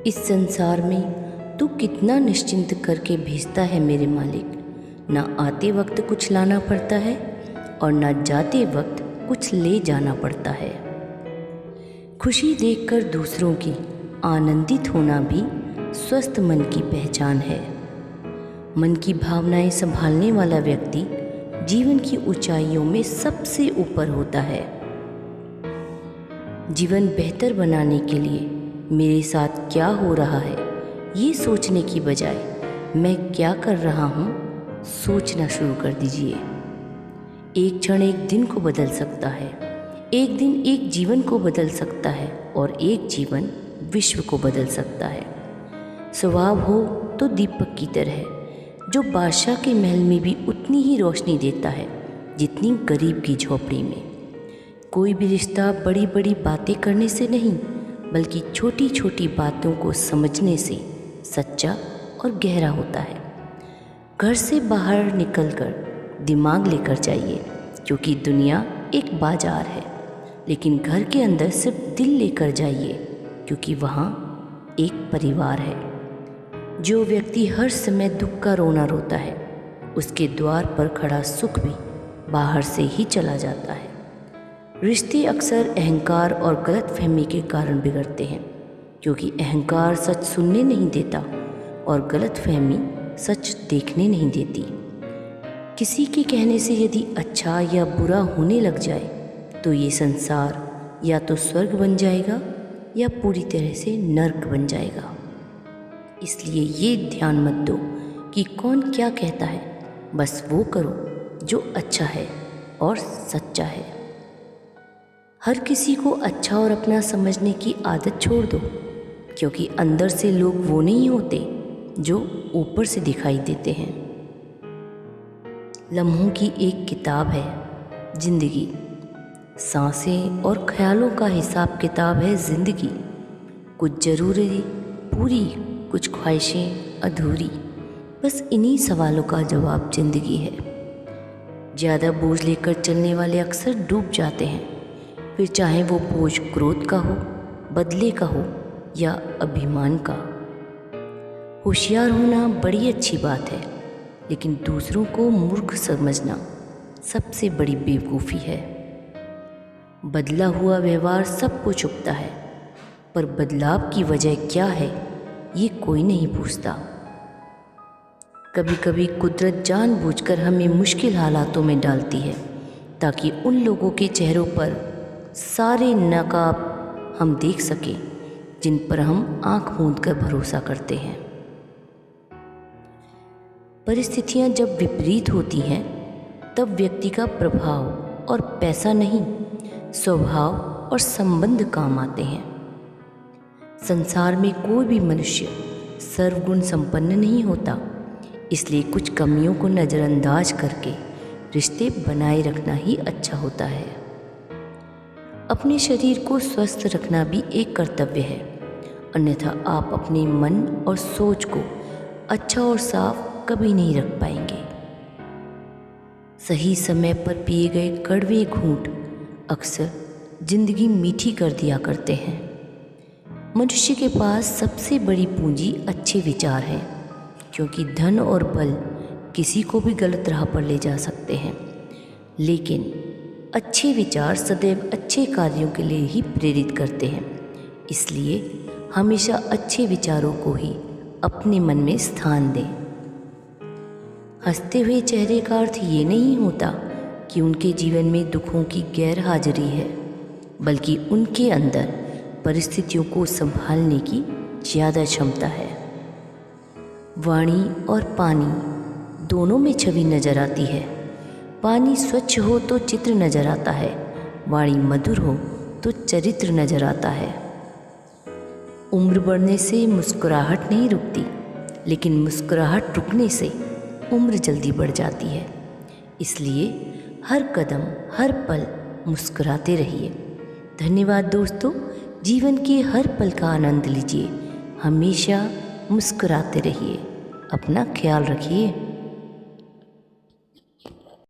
इस संसार में तू कितना निश्चिंत करके भेजता है मेरे मालिक। ना आते वक्त कुछ लाना पड़ता है और ना जाते वक्त कुछ ले जाना पड़ता है। खुशी देखकर दूसरों की आनंदित होना भी स्वस्थ मन की पहचान है। मन की भावनाएं संभालने वाला व्यक्ति जीवन की ऊंचाइयों में सबसे ऊपर होता है। जीवन बेहतर बनाने के लिए मेरे साथ क्या हो रहा है ये सोचने की बजाय मैं क्या कर रहा हूँ सोचना शुरू कर दीजिए। एक क्षण एक दिन को बदल सकता है, एक दिन एक जीवन को बदल सकता है और एक जीवन विश्व को बदल सकता है। स्वभाव हो तो दीपक की तरह जो बादशाह के महल में भी उतनी ही रोशनी देता है जितनी गरीब की झोपड़ी में। कोई भी रिश्ता बड़ी बड़ी बातें करने से नहीं बल्कि छोटी छोटी बातों को समझने से सच्चा और गहरा होता है। घर से बाहर निकलकर दिमाग लेकर जाइए क्योंकि दुनिया एक बाजार है, लेकिन घर के अंदर सिर्फ दिल लेकर जाइए क्योंकि वहाँ एक परिवार है। जो व्यक्ति हर समय दुख का रोना रोता है उसके द्वार पर खड़ा सुख भी बाहर से ही चला जाता है। रिश्ते अक्सर अहंकार और गलतफहमी के कारण बिगड़ते हैं क्योंकि अहंकार सच सुनने नहीं देता और गलतफहमी सच देखने नहीं देती। किसी के कहने से यदि अच्छा या बुरा होने लग जाए तो ये संसार या तो स्वर्ग बन जाएगा या पूरी तरह से नर्क बन जाएगा। इसलिए ये ध्यान मत दो कि कौन क्या कहता है, बस वो करो जो अच्छा है और सच्चा है। हर किसी को अच्छा और अपना समझने की आदत छोड़ दो क्योंकि अंदर से लोग वो नहीं होते जो ऊपर से दिखाई देते हैं। लम्हों की एक किताब है जिंदगी, सांसें और ख्यालों का हिसाब किताब है जिंदगी। कुछ ज़रूरी पूरी, कुछ ख्वाहिशें अधूरी, बस इन्हीं सवालों का जवाब जिंदगी है। ज़्यादा बोझ लेकर चलने वाले अक्सर डूब जाते हैं, फिर चाहे वो बोझ क्रोध का हो, बदले का हो या अभिमान का। होशियार होना बड़ी अच्छी बात है, लेकिन दूसरों को मूर्ख समझना सबसे बड़ी बेवकूफ़ी है। बदला हुआ व्यवहार सबको चुभता है, पर बदलाव की वजह क्या है ये कोई नहीं पूछता। कभी कभी कुदरत जानबूझकर हमें मुश्किल हालातों में डालती है ताकि उन लोगों के चेहरों पर सारे नकाब हम देख सकें जिन पर हम आंख मूंद कर भरोसा करते हैं। परिस्थितियां जब विपरीत होती हैं तब व्यक्ति का प्रभाव और पैसा नहीं, स्वभाव और संबंध काम आते हैं। संसार में कोई भी मनुष्य सर्वगुण संपन्न नहीं होता, इसलिए कुछ कमियों को नज़रअंदाज करके रिश्ते बनाए रखना ही अच्छा होता है। अपने शरीर को स्वस्थ रखना भी एक कर्तव्य है, अन्यथा आप अपने मन और सोच को अच्छा और साफ कभी नहीं रख पाएंगे। सही समय पर पिए गए कड़वे घूंट अक्सर जिंदगी मीठी कर दिया करते हैं। मनुष्य के पास सबसे बड़ी पूंजी अच्छे विचार हैं क्योंकि धन और बल किसी को भी गलत राह पर ले जा सकते हैं, लेकिन अच्छे विचार सदैव अच्छे कार्यों के लिए ही प्रेरित करते हैं। इसलिए हमेशा अच्छे विचारों को ही अपने मन में स्थान दें। हंसते हुए चेहरे का अर्थ ये नहीं होता कि उनके जीवन में दुखों की गैर हाजिरी है, बल्कि उनके अंदर परिस्थितियों को संभालने की ज़्यादा क्षमता है। वाणी और पानी दोनों में छवि नज़र आती है। पानी स्वच्छ हो तो चित्र नज़र आता है, वाणी मधुर हो तो चरित्र नज़र आता है। उम्र बढ़ने से मुस्कुराहट नहीं रुकती, लेकिन मुस्कुराहट रुकने से उम्र जल्दी बढ़ जाती है। इसलिए हर कदम हर पल मुस्कुराते रहिए। धन्यवाद दोस्तों, जीवन के हर पल का आनंद लीजिए, हमेशा मुस्कुराते रहिए। अपना ख्याल रखिए।